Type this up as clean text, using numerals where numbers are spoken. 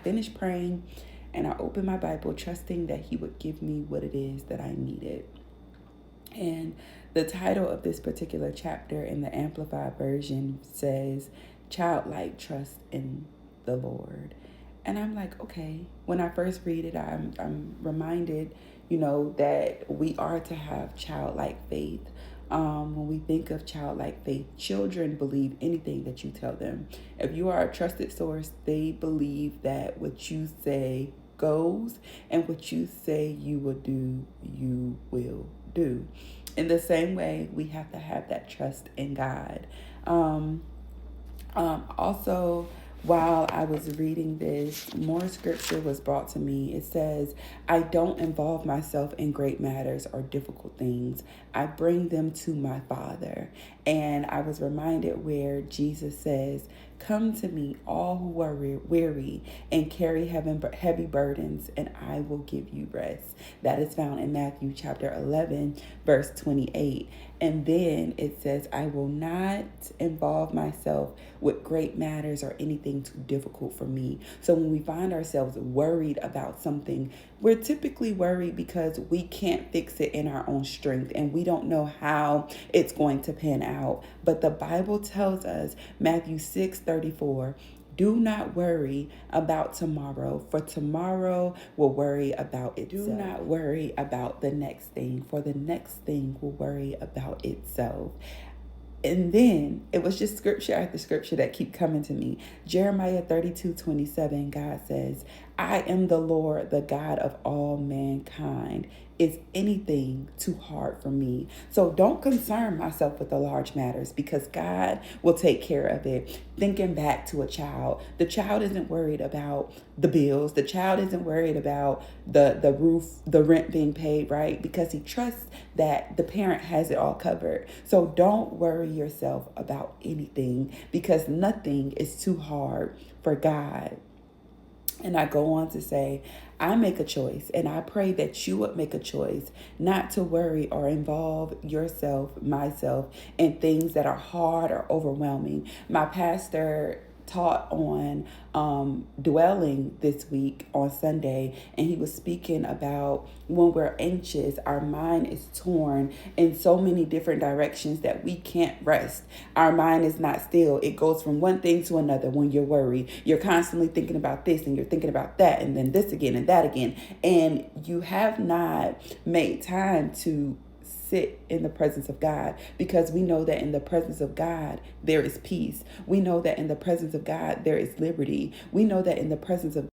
finished praying and I opened my Bible, trusting that He would give me what it is that I needed. And the title of this particular chapter in the Amplified Version says, Childlike Trust in the Lord. And I'm like, okay. When I first read it, I'm reminded, that we are to have childlike faith. When we think of childlike faith, children believe anything that you tell them. If you are a trusted source, they believe that what you say goes, and what you say you will do, you will do. In the same way, we have to have that trust in God. Also, while I was reading this, more scripture was brought to me. It says, I don't involve myself in great matters or difficult things. I bring them to my Father. And I was reminded where Jesus says, come to me, all who are weary and carry heavy burdens, and I will give you rest. That is found in Matthew chapter 11, verse 28. And then it says, I will not involve myself with great matters or anything too difficult for me. So when we find ourselves worried about something, we're typically worried because we can't fix it in our own strength and we don't know how it's going to pan out. But the Bible tells us, Matthew 6:34, do not worry about tomorrow, for tomorrow will worry about itself. Do not worry about the next thing, for the next thing will worry about itself. And then it was just scripture after scripture that keep coming to me. Jeremiah 32:27, God says, I am the Lord, the God of all mankind. Is anything too hard for me? So don't concern myself with the large matters, because God will take care of it. Thinking back to a child, the child isn't worried about the bills. The child isn't worried about the roof, the rent being paid, right? Because he trusts that the parent has it all covered. So don't worry yourself about anything, because nothing is too hard for God. And I go on to say, I make a choice, and I pray that you would make a choice not to worry or involve myself, in things that are hard or overwhelming. My pastor taught on dwelling this week on Sunday, and he was speaking about when we're anxious, our mind is torn in so many different directions that we can't rest. Our mind is not still. It goes from one thing to another. When you're worried, you're constantly thinking about this and you're thinking about that and then this again and that again, and you have not made time to sit in the presence of God, because we know that in the presence of God there is peace. We know that in the presence of God there is liberty. We know that in the presence of